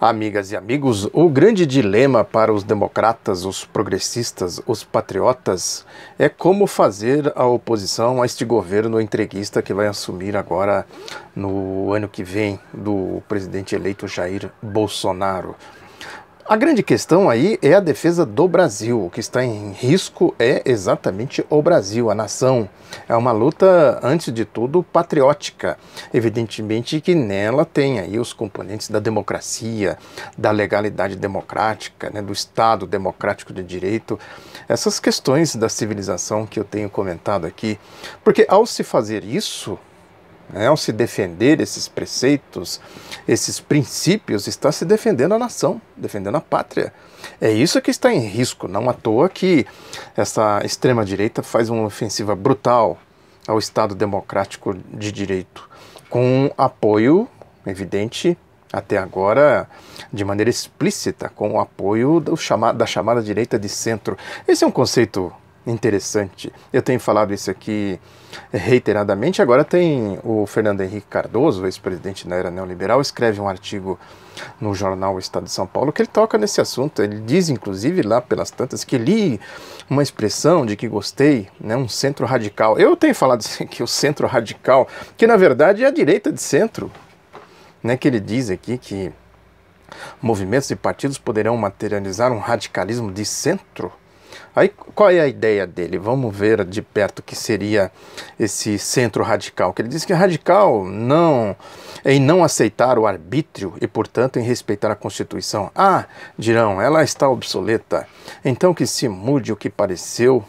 Amigas e amigos, o grande dilema para os democratas, os progressistas, os patriotas é como fazer a oposição a este governo entreguista que vai assumir agora no ano que vem do presidente eleito Jair Bolsonaro. A grande questão aí é a defesa do Brasil. O que está em risco é exatamente o Brasil, a nação. É uma luta, antes de tudo, patriótica. Evidentemente que nela tem aí os componentes da democracia, da legalidade democrática, né, do Estado democrático de direito, essas questões da civilização que eu tenho comentado aqui. Porque ao se fazer isso, ao se defender esses preceitos, esses princípios, está se defendendo a nação, defendendo a pátria. É isso que está em risco, não à toa que essa extrema-direita faz uma ofensiva brutal ao Estado democrático de direito, com apoio evidente, até agora, de maneira explícita, com o apoio da chamada direita de centro. Esse é um conceito interessante. Eu tenho falado isso aqui reiteradamente. Agora tem o Fernando Henrique Cardoso, ex-presidente da era neoliberal, escreve um artigo no jornal O Estado de São Paulo que ele toca nesse assunto. Ele diz, inclusive, lá pelas tantas, que li uma expressão de que gostei, né, um centro radical. Eu tenho falado que o centro radical, que na verdade é a direita de centro, né, que ele diz aqui que movimentos e partidos poderão materializar um radicalismo de centro. Aí, qual é a ideia dele? Vamos ver de perto o que seria esse centro radical. Que ele diz que é radical em não aceitar o arbítrio e, portanto, em respeitar a Constituição. Ah, dirão, ela está obsoleta. Então que se mude o que pereceu,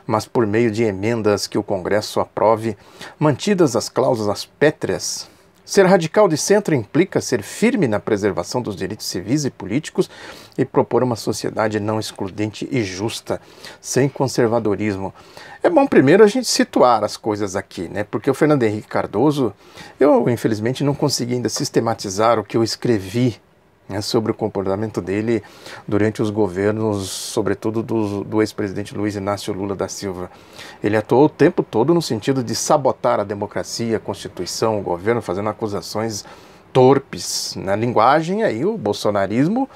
mas por meio de emendas que o Congresso aprove, mantidas as cláusulas pétreas. Ser radical de centro implica ser firme na preservação dos direitos civis e políticos e propor uma sociedade não excludente e justa, sem conservadorismo. É bom primeiro a gente situar as coisas aqui, né? Porque o Fernando Henrique Cardoso, eu infelizmente não consegui ainda sistematizar o que eu escrevi, né, sobre o comportamento dele durante os governos, sobretudo do ex-presidente Luiz Inácio Lula da Silva. Ele atuou o tempo todo no sentido de sabotar a democracia, a Constituição, o governo, fazendo acusações torpes. Na linguagem, aí o bolsonarismo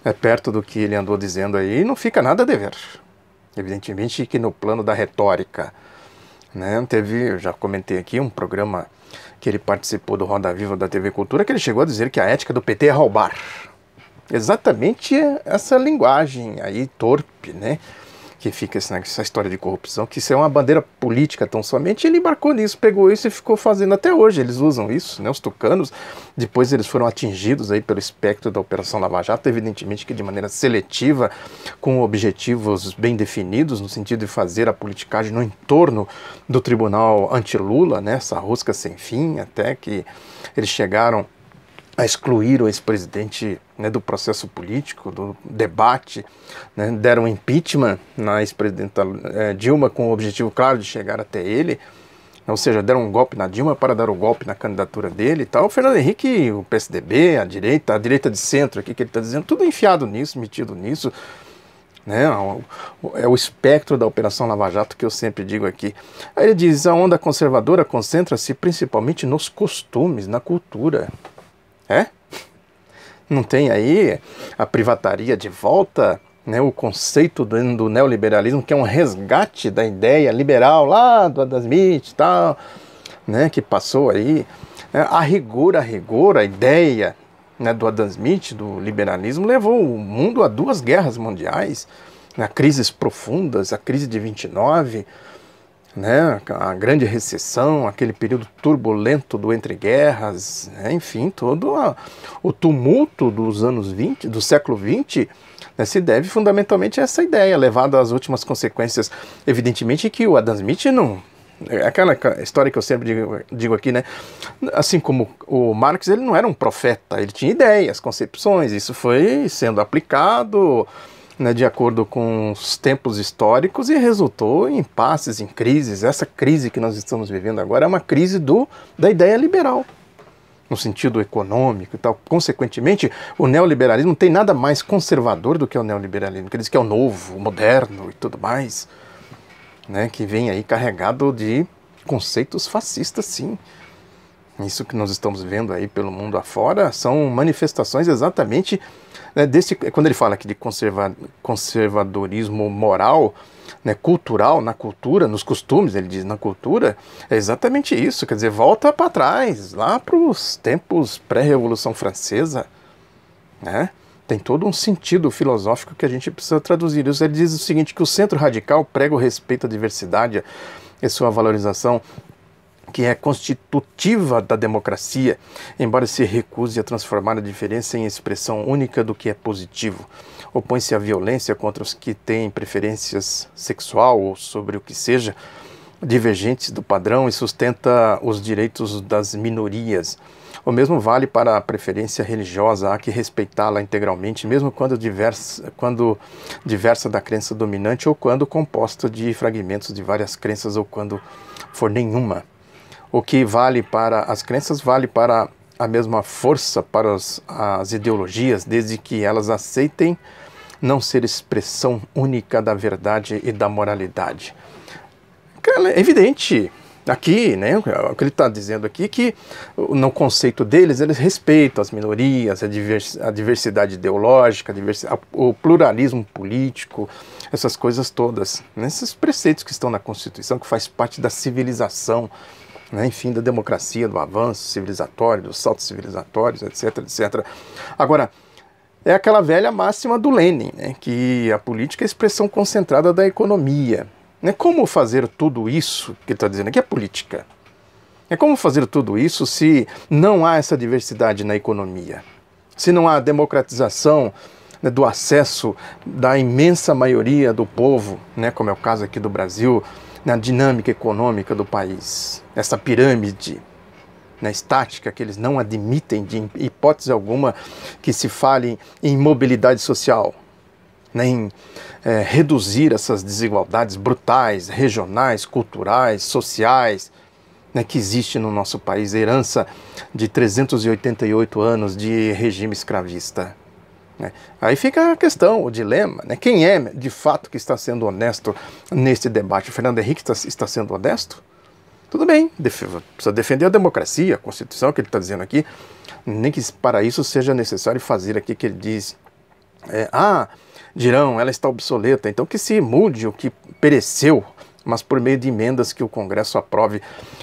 é perto do que ele andou dizendo aí, não fica nada a dever. Evidentemente que no plano da retórica, né, eu já comentei aqui um programa que ele participou do Roda Viva da TV Cultura, que ele chegou a dizer que a ética do PT é roubar. Exatamente essa linguagem aí torpe, né? Que fica essa história de corrupção, que isso é uma bandeira política tão somente. Ele embarcou nisso, pegou isso e ficou fazendo até hoje. Eles usam isso, né? Os tucanos, depois eles foram atingidos aí pelo espectro da Operação Lava Jato, evidentemente que de maneira seletiva, com objetivos bem definidos, no sentido de fazer a politicagem no entorno do tribunal anti-Lula, né? Essa rosca sem fim, até que eles chegaram a excluir o ex-presidente, né, do processo político, do debate, né, deram impeachment na ex-presidenta Dilma com o objetivo claro de chegar até ele, ou seja, deram um golpe na Dilma para dar o golpe na candidatura dele e tal. O Fernando Henrique, o PSDB, a direita de centro aqui que ele está dizendo, tudo enfiado nisso, metido nisso, né, é o espectro da Operação Lava Jato que eu sempre digo aqui. Aí ele diz, a onda conservadora concentra-se principalmente nos costumes, na cultura. Não tem aí a privataria de volta, né, o conceito do neoliberalismo, que é um resgate da ideia liberal lá do Adam Smith e tal, né, que passou aí. A rigor, a ideia, né, do Adam Smith, do liberalismo, levou o mundo a 2 guerras mundiais, né, crises profundas, a crise de 29, né, a grande recessão, aquele período turbulento do entre-guerras, né, enfim, todo o tumulto dos anos 20, do século XX, né, se deve fundamentalmente a essa ideia, levada às últimas consequências. Evidentemente que o Adam Smith não... É aquela história que eu sempre digo aqui, né? Assim como o Marx, ele não era um profeta, ele tinha ideias, concepções, isso foi sendo aplicado, né, de acordo com os tempos históricos e resultou em impasses, em crises. Essa crise que nós estamos vivendo agora é uma crise da ideia liberal, no sentido econômico e tal. Consequentemente, o neoliberalismo não tem nada mais conservador do que o neoliberalismo, que diz que é o novo, o moderno e tudo mais, né, que vem aí carregado de conceitos fascistas, sim. Isso que nós estamos vendo aí pelo mundo afora são manifestações exatamente, né, quando ele fala aqui de conservadorismo moral, né, cultural, na cultura, nos costumes, ele diz na cultura, é exatamente isso, quer dizer, volta para trás, lá para os tempos pré-Revolução Francesa, né? Tem todo um sentido filosófico que a gente precisa traduzir. Ele diz o seguinte, que o centro radical prega o respeito à diversidade e sua valorização, que é constitutiva da democracia, embora se recuse a transformar a diferença em expressão única do que é positivo. Opõe-se à violência contra os que têm preferências sexual ou sobre o que seja, divergentes do padrão, e sustenta os direitos das minorias. O mesmo vale para a preferência religiosa, há que respeitá-la integralmente, mesmo quando diversa da crença dominante ou quando composta de fragmentos de várias crenças ou quando for nenhuma. O que vale para as crenças vale para a mesma força para as ideologias, desde que elas aceitem não ser expressão única da verdade e da moralidade. É evidente aqui, né, o que ele está dizendo aqui, que no conceito deles, eles respeitam as minorias, a diversidade ideológica, o pluralismo político, essas coisas todas, né, esses preceitos que estão na Constituição, que faz parte da civilização, né, enfim, da democracia, do avanço civilizatório, dos saltos civilizatórios, etc, etc. Agora, é aquela velha máxima do Lenin, né, que a política é a expressão concentrada da economia. Como fazer tudo isso que ele está dizendo aqui é política. Como fazer tudo isso se não há essa diversidade na economia? Se não há democratização, né, do acesso da imensa maioria do povo, né, como é o caso aqui do Brasil, na dinâmica econômica do país. Essa pirâmide, né, estática, que eles não admitem de hipótese alguma que se fale em mobilidade social, né, em reduzir essas desigualdades brutais, regionais, culturais, sociais, né, que existe no nosso país, a herança de 388 anos de regime escravista. Né. Aí fica a questão, o dilema, né, quem é de fato que está sendo honesto neste debate? O Fernando Henrique está sendo honesto? Tudo bem, precisa defender a democracia, a Constituição, que ele está dizendo aqui, nem que para isso seja necessário fazer aqui que ele diz, dirão, ela está obsoleta, então que se mude o que pereceu, mas por meio de emendas que o Congresso aprove.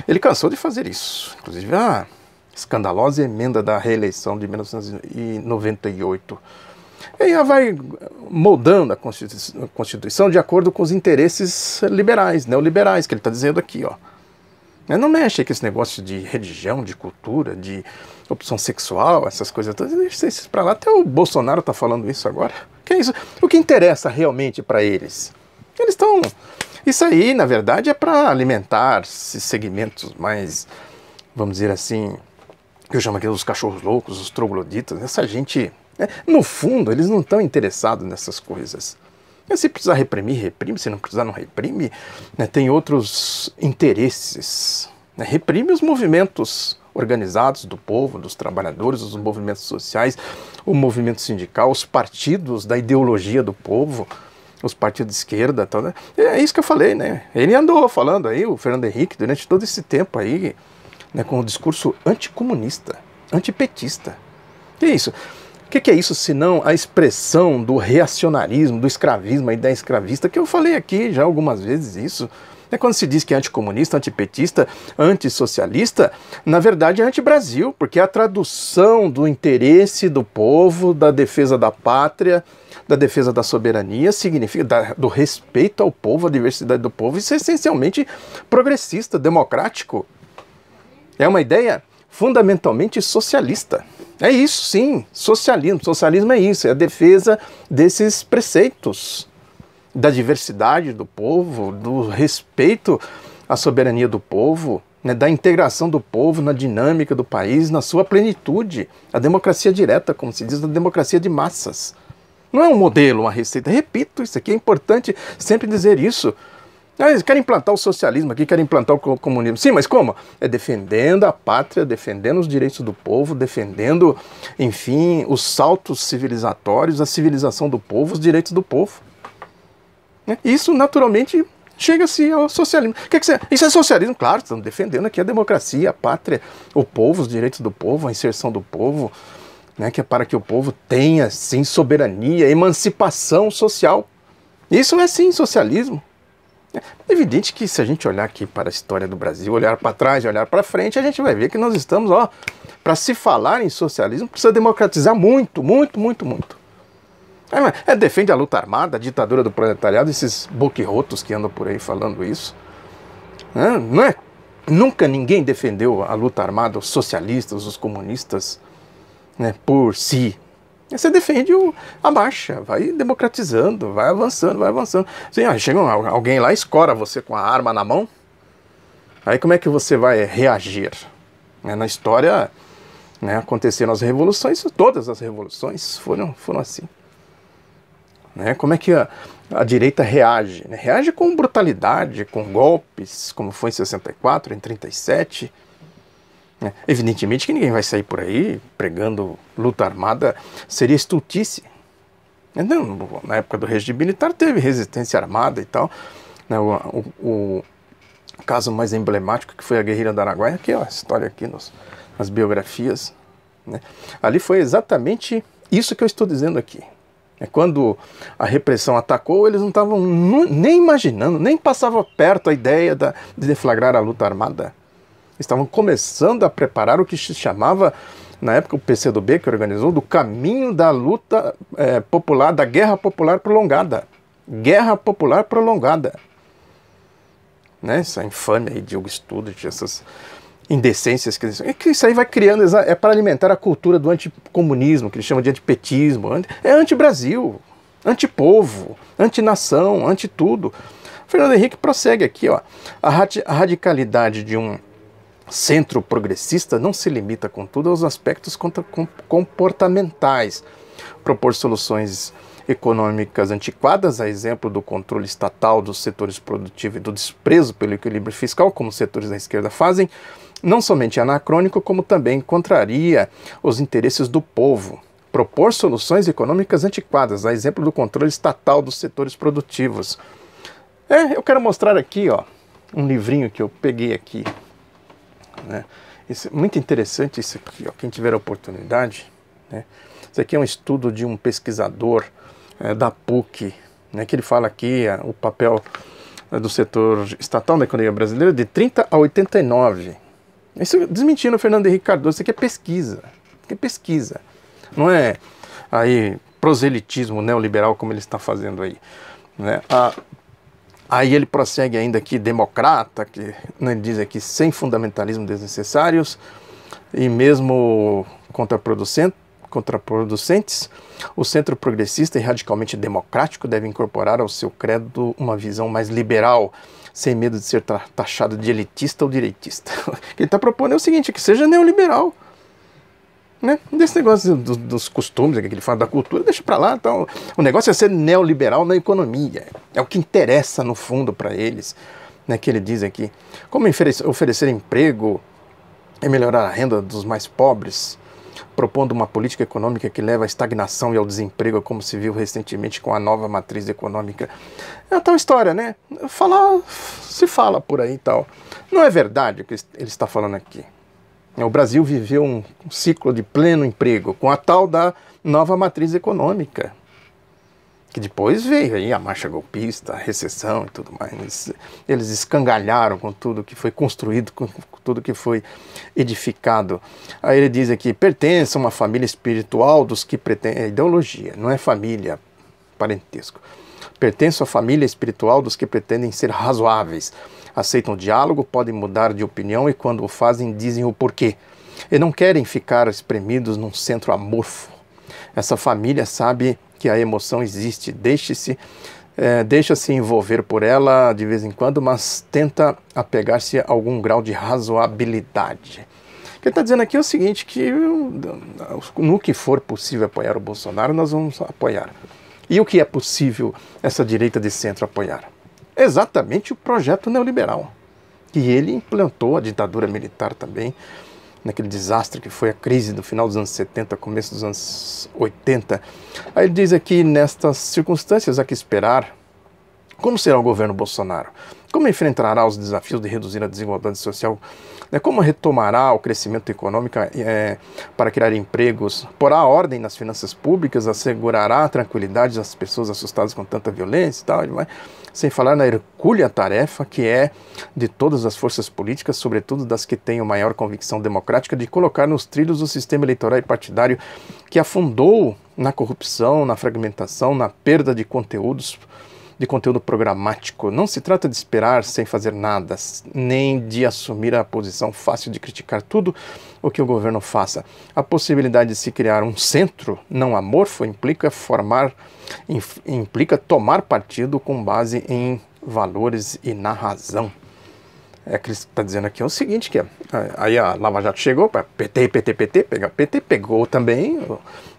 Ele cansou de fazer isso, inclusive a escandalosa emenda da reeleição de 1998. E ela vai moldando a Constituição de acordo com os interesses liberais, neoliberais, que ele está dizendo aqui, ó. Não mexe com esse negócio de religião, de cultura, de opção sexual, essas coisas todas. Deixa isso para lá. Até o Bolsonaro está falando isso agora. Que é isso? O que interessa realmente para eles? Eles estão... Isso aí, na verdade, é para alimentar esses segmentos mais, vamos dizer assim, que eu chamo aqui dos cachorros loucos, os trogloditas. Essa gente, no fundo, eles não estão interessados nessas coisas. Se precisar reprimir, reprime. Se não precisar, não reprime. Né? Tem outros interesses. Né? Reprime os movimentos organizados do povo, dos trabalhadores, os movimentos sociais, o movimento sindical, os partidos da ideologia do povo, os partidos de esquerda. Tal, né? É isso que eu falei, né? Ele andou falando aí, o Fernando Henrique, durante todo esse tempo aí, né, com o discurso anticomunista, antipetista. Que é isso? O que é isso senão a expressão do reacionarismo, do escravismo, a ideia escravista, que eu falei aqui já algumas vezes isso. Quando se diz que é anticomunista, antipetista, antissocialista, na verdade é anti-Brasil, porque é a tradução do interesse do povo, da defesa da pátria, da defesa da soberania, significa do respeito ao povo, à diversidade do povo. Isso é essencialmente progressista, democrático. É uma ideia fundamentalmente socialista. É isso, sim, socialismo. Socialismo é isso, é a defesa desses preceitos da diversidade do povo, do respeito à soberania do povo, né, da integração do povo na dinâmica do país, na sua plenitude. A democracia direta, como se diz, a democracia de massas. Não é um modelo, uma receita. Repito, isso aqui é importante sempre dizer isso. Eles querem implantar o socialismo aqui, querem implantar o comunismo. Sim, mas como? É defendendo a pátria, defendendo os direitos do povo, defendendo, enfim, os saltos civilizatórios, a civilização do povo, os direitos do povo. Isso, naturalmente, chega-se ao socialismo. Isso é socialismo? Claro, estamos defendendo aqui a democracia, a pátria, o povo, os direitos do povo, a inserção do povo, né, que é para que o povo tenha, sim, soberania, emancipação social. Isso é, sim, socialismo. É evidente que se a gente olhar aqui para a história do Brasil, olhar para trás e olhar para frente, a gente vai ver que nós estamos, para se falar em socialismo, precisa democratizar muito, muito, muito, muito. Defende a luta armada, a ditadura do proletariado, esses boquirrotos que andam por aí falando isso. Não é? Nunca ninguém defendeu a luta armada, os socialistas, os comunistas, né, por si. Você defende a marcha, vai democratizando, vai avançando, vai avançando. Sim, chega alguém lá, escora você com a arma na mão, aí como é que você vai reagir? Na história, né, aconteceram as revoluções, todas as revoluções foram assim. Né? Como é que a direita reage? Né? Reage com brutalidade, com golpes, como foi em 64, em 37. Evidentemente que ninguém vai sair por aí pregando luta armada, seria estultice. Na época do regime militar teve resistência armada e tal. O caso mais emblemático que foi a Guerrilha do Araguaia, que é a história aqui nas biografias. Né? Ali foi exatamente isso que eu estou dizendo aqui. Quando a repressão atacou, eles não estavam nem imaginando, nem passava perto a ideia de deflagrar a luta armada. Estavam começando a preparar o que se chamava, na época, o PCdoB, que organizou, do caminho da luta popular, da guerra popular prolongada. Guerra popular prolongada. Né? Essa infâmia aí de Hugo Studart, essas indecências que isso aí vai criando, é para alimentar a cultura do anticomunismo, que eles chamam de antipetismo. É anti-Brasil, anti-povo, anti-nação, anti-tudo. Fernando Henrique prossegue aqui, a radicalidade de um centro progressista não se limita, contudo, aos aspectos comportamentais. Propor soluções econômicas antiquadas, a exemplo do controle estatal dos setores produtivos e do desprezo pelo equilíbrio fiscal, como os setores da esquerda fazem, não somente é anacrônico, como também contraria os interesses do povo. Propor soluções econômicas antiquadas, a exemplo do controle estatal dos setores produtivos. Eu quero mostrar aqui, um livrinho que eu peguei aqui. Né? Isso, muito interessante isso aqui, quem tiver a oportunidade. Né? Isso aqui é um estudo de um pesquisador da PUC, né, que ele fala aqui o papel do setor estatal na economia brasileira de 30 a 89. Isso desmentindo o Fernando Henrique Cardoso, isso aqui é pesquisa. Isso aqui é pesquisa. Não é aí proselitismo neoliberal como ele está fazendo aí. Né? Aí ele prossegue ainda aqui, democrata, que ele diz aqui, sem fundamentalismo desnecessários e mesmo contraproducentes, o centro progressista e radicalmente democrático deve incorporar ao seu credo uma visão mais liberal, sem medo de ser taxado de elitista ou direitista. O que ele está propondo é o seguinte, que seja neoliberal. Né? Desse negócio dos costumes que ele fala da cultura, deixa para lá. Então, o negócio é ser neoliberal na economia. É o que interessa no fundo para eles, né, que ele diz aqui. Como oferecer emprego e melhorar a renda dos mais pobres, propondo uma política econômica que leva à estagnação e ao desemprego, como se viu recentemente com a nova matriz econômica. É a tal história, né? Se fala por aí e tal. Não é verdade o que ele está falando aqui. O Brasil viveu um ciclo de pleno emprego com a tal da nova matriz econômica, que depois veio aí a marcha golpista, a recessão e tudo mais. Eles escangalharam com tudo que foi construído, com tudo que foi edificado. Aí ele diz aqui, pertence a uma família espiritual dos que pretendem... É ideologia, não é família, parentesco. Pertence à família espiritual dos que pretendem ser razoáveis. Aceitam o diálogo, podem mudar de opinião e quando o fazem dizem o porquê. E não querem ficar espremidos num centro amorfo. Essa família sabe que a emoção existe, deixa-se envolver por ela de vez em quando, mas tenta apegar-se a algum grau de razoabilidade. O que ele está dizendo aqui é o seguinte, que no que for possível apoiar o Bolsonaro, nós vamos apoiar. E o que é possível essa direita de centro apoiar? Exatamente o projeto neoliberal, que ele implantou, a ditadura militar também, naquele desastre que foi a crise do final dos anos 70, começo dos anos 80. Aí ele diz aqui, nestas circunstâncias há que esperar Como será o governo Bolsonaro? Como enfrentará os desafios de reduzir a desigualdade social? Como retomará o crescimento econômico para criar empregos? Porá ordem nas finanças públicas? Assegurará a tranquilidade das pessoas assustadas com tanta violência e tal? Sem falar na hercúlea tarefa que é de todas as forças políticas, sobretudo das que tenham maior convicção democrática, de colocar nos trilhos o sistema eleitoral e partidário que afundou na corrupção, na fragmentação, na perda de conteúdo programático. Não se trata de esperar sem fazer nada, nem de assumir a posição fácil de criticar tudo o que o governo faça. A possibilidade de se criar um centro não amorfo implica tomar partido com base em valores e na razão. É que ele está dizendo aqui é o seguinte, que aí a Lava Jato chegou para PT, PT pegou também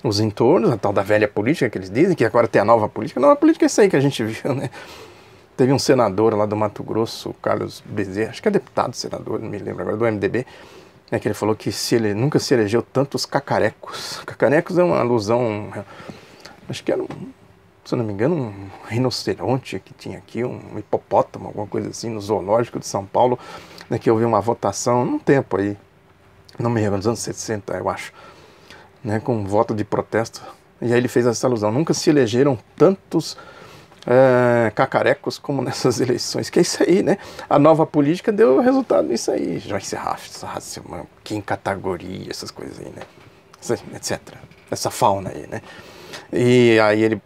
os entornos, a tal da velha política que eles dizem, que agora tem a nova política. A nova política é isso aí que a gente viu, né? Teve um senador lá do Mato Grosso, o Carlos Bezerra, acho que é deputado, senador, não me lembro agora, do MDB, né, que ele falou que ele nunca se elegeu tantos cacarecos. Cacarecos é uma alusão, acho que era se eu não me engano, um rinoceronte que tinha aqui, um hipopótamo, alguma coisa assim, no zoológico de São Paulo, né, que houve uma votação num tempo aí, não me lembro, nos anos 60, eu acho, né, com um voto de protesto. E aí ele fez essa alusão. Nunca se elegeram tantos cacarecos como nessas eleições, que é isso aí, né? A nova política deu resultado nisso aí. Joyce Hasselmann, Kim Kataguiri, essas coisas aí, né? Etc. Essa fauna aí, né? E aí ele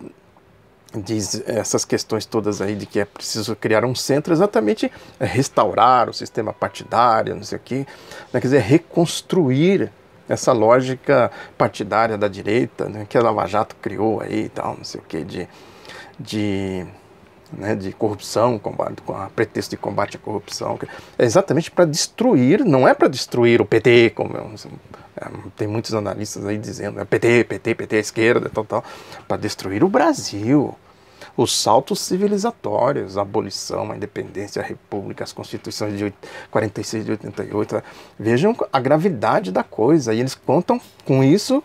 diz essas questões todas aí de que é preciso criar um centro, exatamente restaurar o sistema partidário, não sei o quê, né? Quer dizer, reconstruir essa lógica partidária da direita, né, que a Lava Jato criou aí e tal, não sei o quê, de corrupção, combate, com a pretexto de combate à corrupção, é exatamente para destruir, não é para destruir o PT, como tem muitos analistas aí dizendo, PT, esquerda, tal, para destruir o Brasil, os saltos civilizatórios, a abolição, a independência, a república, as constituições de 46 e de 88, vejam a gravidade da coisa, e eles contam com isso,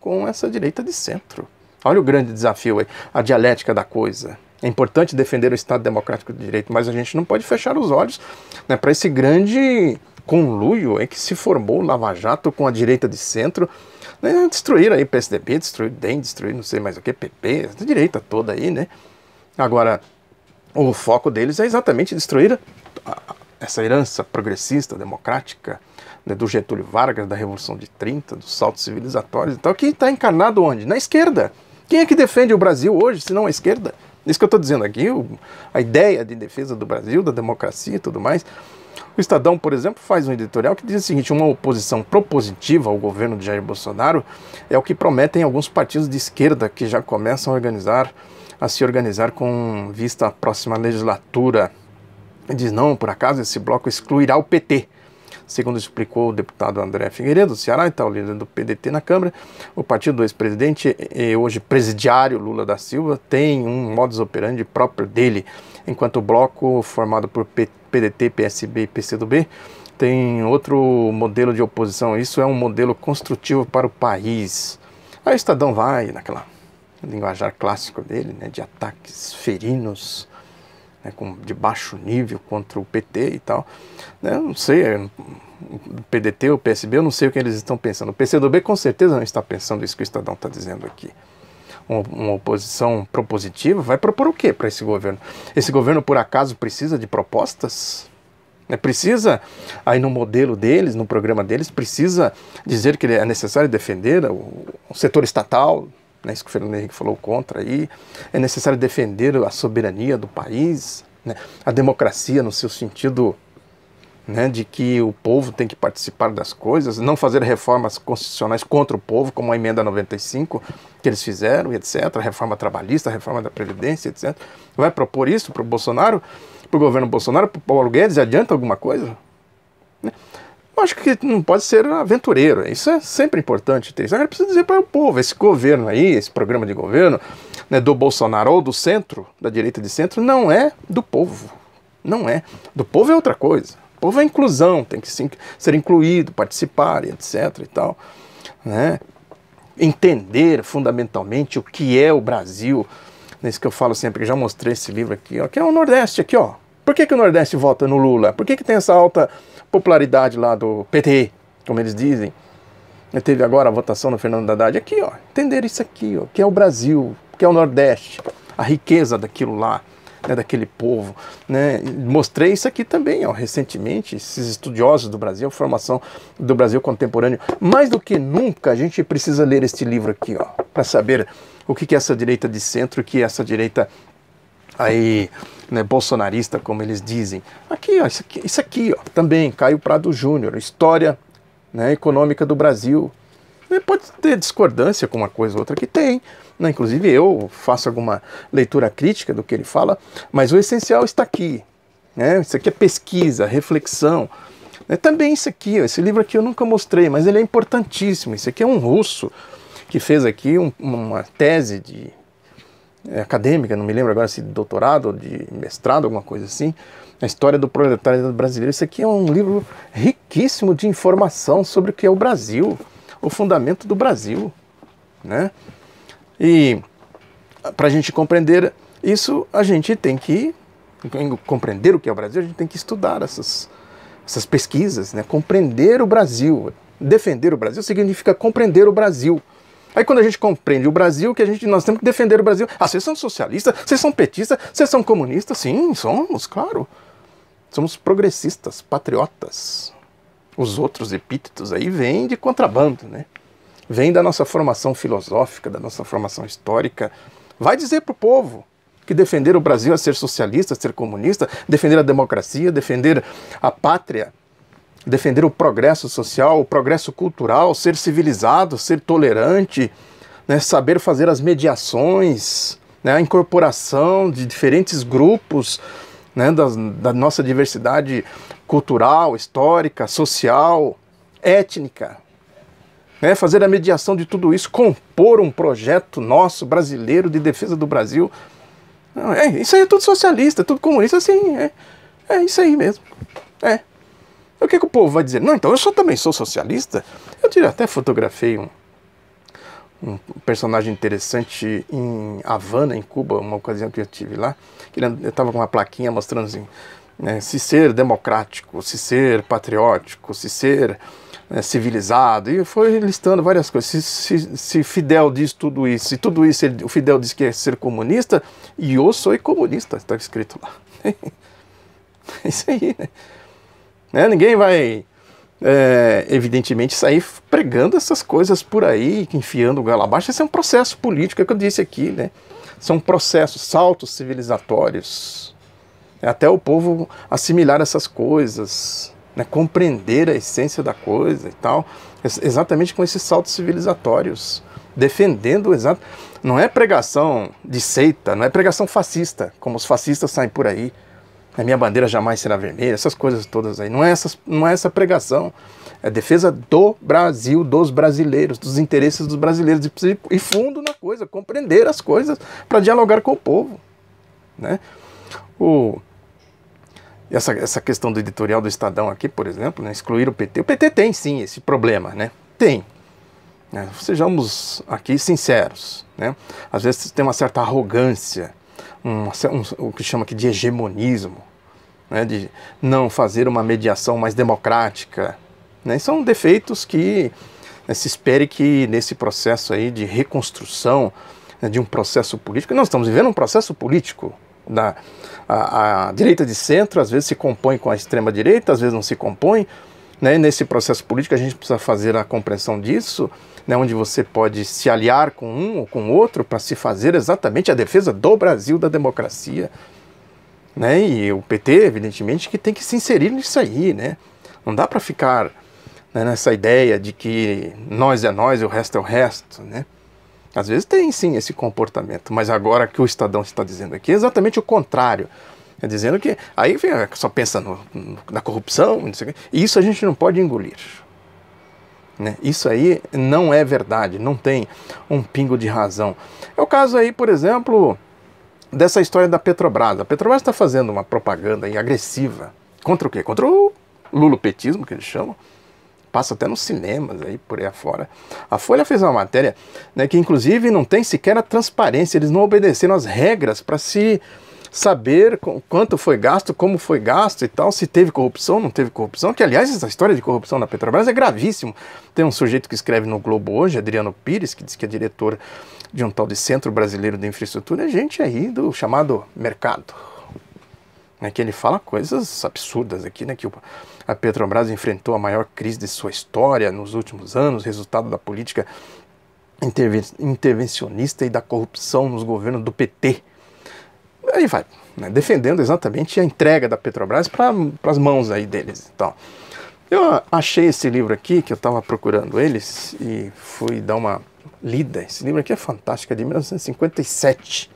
com essa direita de centro. Olha o grande desafio aí, a dialética da coisa. É importante defender o Estado Democrático de Direito, mas a gente não pode fechar os olhos, né, para esse grande conluio aí que se formou o Lava Jato com a direita de centro, né, destruir aí PSDB, destruir DEM, destruir não sei mais o que, PP, a direita toda aí, né? Agora, o foco deles é exatamente destruir essa herança progressista, democrática, né, do Getúlio Vargas, da Revolução de 30, dos saltos civilizatórios e tal, que está encarnado onde? Na esquerda. Quem é que defende o Brasil hoje, se não a esquerda? Isso que eu estou dizendo aqui, a ideia de defesa do Brasil, da democracia e tudo mais. O Estadão, por exemplo, faz um editorial que diz o seguinte: uma oposição propositiva ao governo de Jair Bolsonaro é o que prometem alguns partidos de esquerda que já começam a se organizar com vista à próxima legislatura. Ele diz, não, por acaso esse bloco excluirá o PT. Segundo explicou o deputado André Figueiredo, do Ceará, e tal, líder do PDT na Câmara, o partido do ex-presidente, hoje presidiário Lula da Silva, tem um modus operandi próprio dele, enquanto o bloco formado por PDT, PSB e PCdoB tem outro modelo de oposição. Isso é um modelo construtivo para o país. Aí o Estadão vai naquela linguajar clássico dele, né, de ataques ferinos, né, de baixo nível contra o PT e tal, né, não sei, o PDT, o PSB, eu não sei o que eles estão pensando. O PCdoB com certeza não está pensando isso que o Estadão está dizendo aqui. Uma oposição propositiva vai propor o quê para esse governo? Esse governo, por acaso, precisa de propostas? Precisa, aí no modelo deles, no programa deles, precisa dizer que é necessário defender o setor estatal, né, isso que o Fernando Henrique falou contra aí, é necessário defender a soberania do país, né, a democracia no seu sentido, né, de que o povo tem que participar das coisas, não fazer reformas constitucionais contra o povo, como a emenda 95 que eles fizeram, etc., a reforma trabalhista, a reforma da Previdência, etc. Vai propor isso para o Bolsonaro, para o governo Bolsonaro, para o Paulo Guedes, adianta alguma coisa? Eu acho que não pode ser aventureiro, isso é sempre importante ter isso. Agora precisa dizer para o povo, esse governo aí, esse programa de governo, né, do Bolsonaro ou do centro, da direita de centro, não é do povo, não é. Do povo é outra coisa. O povo é inclusão, tem que ser incluído, participar, etc. e tal, né? Entender fundamentalmente o que é o Brasil, É isso que eu falo sempre, que já mostrei esse livro aqui, ó, que é o Nordeste aqui, ó. Por que o Nordeste vota no Lula? Por que tem essa alta popularidade lá do PT, como eles dizem? Teve agora a votação no Fernando Haddad. Aqui, ó, entender isso aqui, ó, que é o Brasil, que é o Nordeste, a riqueza daquilo lá, né, daquele povo, né? Mostrei isso aqui também, ó, recentemente, esses estudiosos do Brasil, a formação do Brasil contemporâneo. Mais do que nunca, a gente precisa ler este livro aqui, ó, para saber o que é essa direita de centro, o que é essa direita aí, né, bolsonarista, como eles dizem. Aqui, ó, isso aqui, ó, também, Caio Prado Júnior, História, né, Econômica do Brasil. Pode ter discordância com uma coisa ou outra, que tem, né? Inclusive eu faço alguma leitura crítica do que ele fala, mas o essencial está aqui, né? Isso aqui é pesquisa, reflexão, né? Também isso aqui, ó, esse livro aqui eu nunca mostrei, mas ele é importantíssimo. Isso aqui é um russo que fez aqui uma tese acadêmica, não me lembro agora se de doutorado ou de mestrado, alguma coisa assim, a história do proletariado brasileiro. Isso aqui é um livro riquíssimo de informação sobre o que é o Brasil, o fundamento do Brasil, né? E para a gente compreender isso, a gente tem que compreender o que é o Brasil, a gente tem que estudar essas pesquisas, né? Compreender o Brasil. Defender o Brasil significa compreender o Brasil. Aí quando a gente compreende o Brasil, nós temos que defender o Brasil. Ah, vocês são socialistas? Vocês são petistas? Vocês são comunistas? Sim, somos, claro. Somos progressistas, patriotas. Os outros epítetos aí vêm de contrabando, né? Vêm da nossa formação filosófica, da nossa formação histórica. Vai dizer para o povo que defender o Brasil é ser socialista, ser comunista, defender a democracia, defender a pátria, defender o progresso social, o progresso cultural, ser civilizado, ser tolerante, né? Saber fazer as mediações, né? A incorporação de diferentes grupos, né? Da nossa diversidade cultural, histórica, social, étnica, né? Fazer a mediação de tudo isso, compor um projeto nosso, brasileiro, de defesa do Brasil. Isso aí é tudo socialista, tudo comunista, assim, é isso aí mesmo. O que o povo vai dizer? Não, então eu também sou socialista. Eu até fotografei um personagem interessante em Havana, em Cuba, uma ocasião que eu tive lá. Eu estava com uma plaquinha mostrando assim, né, se ser democrático, se ser patriótico, se ser civilizado, e foi listando várias coisas. Se Fidel diz tudo isso, e tudo isso o Fidel diz que é ser comunista, e eu sou comunista, está escrito lá. É isso aí, né? Ninguém vai, evidentemente, sair pregando essas coisas por aí, enfiando o galo abaixo. Esse é um processo político, é o que eu disse aqui, né? São processos, saltos civilizatórios. Até o povo assimilar essas coisas, né? Compreender a essência da coisa e tal, exatamente com esses saltos civilizatórios, defendendo não é pregação de seita, não é pregação fascista, como os fascistas saem por aí. A minha bandeira jamais será vermelha, essas coisas todas aí. Não é essa pregação. É defesa do Brasil, dos brasileiros, dos interesses dos brasileiros. E fundo na coisa, compreender as coisas para dialogar com o povo, né? Essa questão do editorial do Estadão aqui, por exemplo, né, excluir o PT. O PT tem sim esse problema, né? Tem. Sejamos aqui sinceros, né? Às vezes tem uma certa arrogância, o que chama aqui de hegemonismo, né, de não fazer uma mediação mais democrática, né? São defeitos que se espere que nesse processo aí de reconstrução, né, de um processo político, nós estamos vivendo um processo político. A direita de centro às vezes se compõe com a extrema direita, às vezes não se compõe, né? Nesse processo político a gente precisa fazer a compreensão disso, né, onde você pode se aliar com um ou com outro para se fazer exatamente a defesa do Brasil, da democracia, né? E o PT, evidentemente, que tem que se inserir nisso aí, né? Não dá para ficar, né, nessa ideia de que nós é nós e o resto é o resto, né? Às vezes tem sim esse comportamento, mas agora que o Estadão está dizendo aqui é exatamente o contrário. É dizendo que aí só pensa na corrupção, não sei o quê, e isso a gente não pode engolir. Né? Isso aí não é verdade, não tem um pingo de razão. É o caso aí, por exemplo, dessa história da Petrobras. A Petrobras está fazendo uma propaganda aí agressiva. Contra o quê? Contra o lulopetismo, que eles chamam. passa até nos cinemas, aí por aí afora. A Folha fez uma matéria, né, que inclusive não tem sequer a transparência, eles não obedeceram às regras para se saber quanto foi gasto, como foi gasto e tal, se teve corrupção, não teve corrupção, que aliás essa história de corrupção na Petrobras é gravíssimo. Tem um sujeito que escreve no Globo hoje, Adriano Pires, que diz que é diretor de um tal de Centro Brasileiro de Infraestrutura, é gente aí do chamado mercado. É que ele fala coisas absurdas aqui, né, que a Petrobras enfrentou a maior crise de sua história nos últimos anos, resultado da política intervencionista e da corrupção nos governos do PT. Aí vai, né, defendendo exatamente a entrega da Petrobras para as mãos aí deles. Então, eu achei esse livro aqui, que eu estava procurando eles, e fui dar uma lida. Esse livro aqui é fantástico, é de 1957,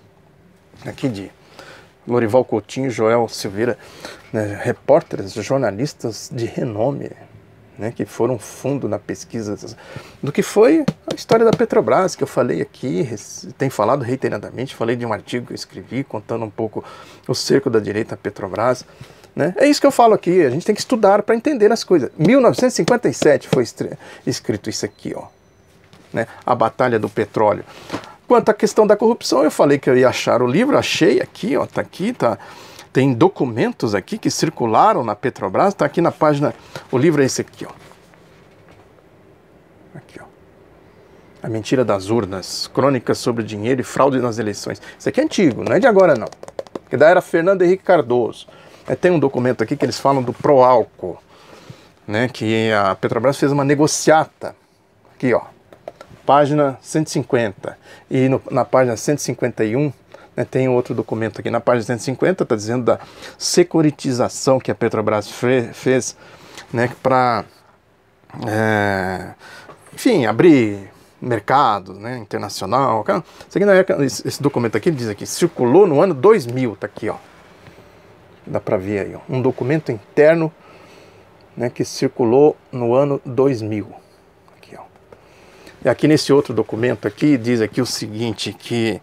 aqui de Lorival Coutinho, Joel Silveira, né, repórteres, jornalistas de renome, né, que foram fundo na pesquisa do que foi a história da Petrobras, que eu falei aqui, tenho falado reiteradamente, falei de um artigo que eu escrevi contando um pouco o cerco da direita à Petrobras, né? É isso que eu falo aqui, a gente tem que estudar para entender as coisas. 1957 foi escrito isso aqui, ó, né, A Batalha do Petróleo. Quanto à questão da corrupção, eu falei que eu ia achar o livro, achei aqui, ó, tá aqui, tá. Tem documentos aqui que circularam na Petrobras, está aqui na página, o livro é esse aqui, ó. Aqui, ó. A Mentira das Urnas, Crônicas sobre Dinheiro e Fraude nas Eleições. Isso aqui é antigo, não é de agora não. Que da era Fernando Henrique Cardoso. Tem um documento aqui que eles falam do Proálcool, né, que a Petrobras fez uma negociata. Aqui, ó, página 150. E na página 151... tem outro documento aqui na página 150, está dizendo da securitização que a Petrobras fez, né, para, enfim, abrir mercado, né, internacional. Esse documento aqui diz aqui, circulou no ano 2000, está aqui, ó. Dá para ver aí, ó, um documento interno, né, que circulou no ano 2000. E aqui nesse outro documento aqui, diz aqui o seguinte, que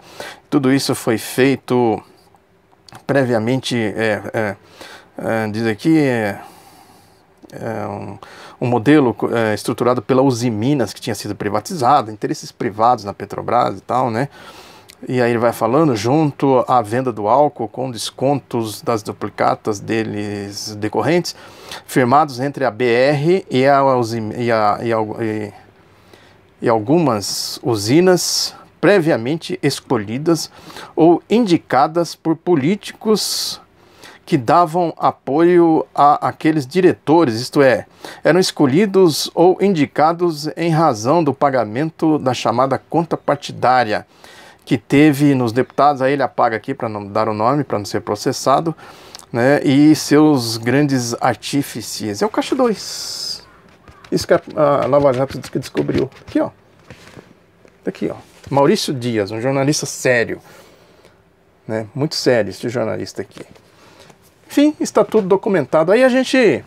tudo isso foi feito previamente, diz aqui, um modelo estruturado pela Uzi Minas, que tinha sido privatizado, interesses privados na Petrobras e tal, né? E aí ele vai falando, junto à venda do álcool, com descontos das duplicatas deles decorrentes, firmados entre a BR e a Uzi e algumas usinas previamente escolhidas ou indicadas por políticos que davam apoio a aqueles diretores, isto é, eram escolhidos ou indicados em razão do pagamento da chamada conta partidária, que teve nos deputados, aí ele apaga aqui para não dar o nome, para não ser processado, né, e seus grandes artífices. É o Caixa 2. Isso que a Lava Jato que descobriu. Aqui, ó. Aqui, ó. Maurício Dias, um jornalista sério. Né? Muito sério esse jornalista aqui. Enfim, está tudo documentado. Aí a gente,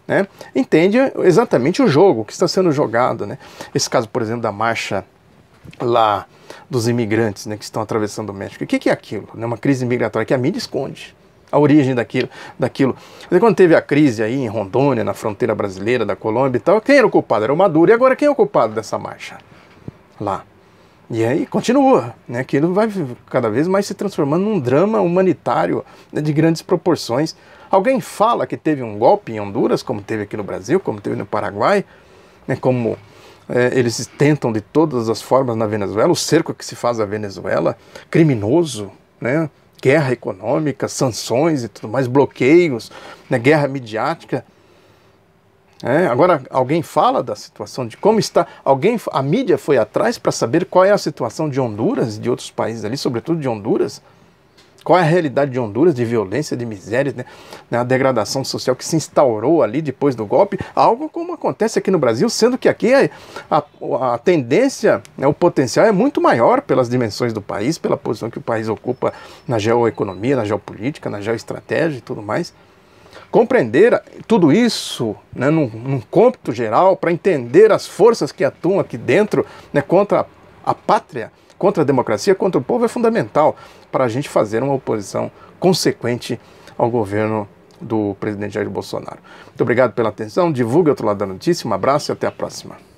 né, entende exatamente o jogo que está sendo jogado. Né? Esse caso, por exemplo, da marcha lá dos imigrantes, né, que estão atravessando o México. O que é aquilo? Né? Uma crise migratória que a mídia esconde. A origem daquilo. Quando teve a crise aí em Rondônia, na fronteira brasileira, da Colômbia e tal, quem era o culpado? Era o Maduro. E agora quem é o culpado dessa marcha? Lá. E aí continua, né? Aquilo vai cada vez mais se transformando num drama humanitário, né, de grandes proporções. Alguém fala que teve um golpe em Honduras, como teve aqui no Brasil, como teve no Paraguai, né, como eles tentam de todas as formas na Venezuela, o cerco que se faz à Venezuela, criminoso, né? Guerra econômica, sanções e tudo mais, bloqueios, né, guerra midiática. Agora, alguém fala da situação de como está... A mídia foi atrás para saber qual é a situação de Honduras e de outros países ali, sobretudo de Honduras. Qual é a realidade de Honduras, de violência, de miséria, né, a degradação social que se instaurou ali depois do golpe, algo como acontece aqui no Brasil, sendo que aqui a tendência, né, o potencial é muito maior pelas dimensões do país, pela posição que o país ocupa na geoeconomia, na geopolítica, na geoestratégia e tudo mais. Compreender tudo isso, né, num cômputo geral, para entender as forças que atuam aqui dentro, né, contra a pátria, contra a democracia, contra o povo, é fundamental para a gente fazer uma oposição consequente ao governo do presidente Jair Bolsonaro. Muito obrigado pela atenção, divulgue Outro Lado da Notícia, um abraço e até a próxima.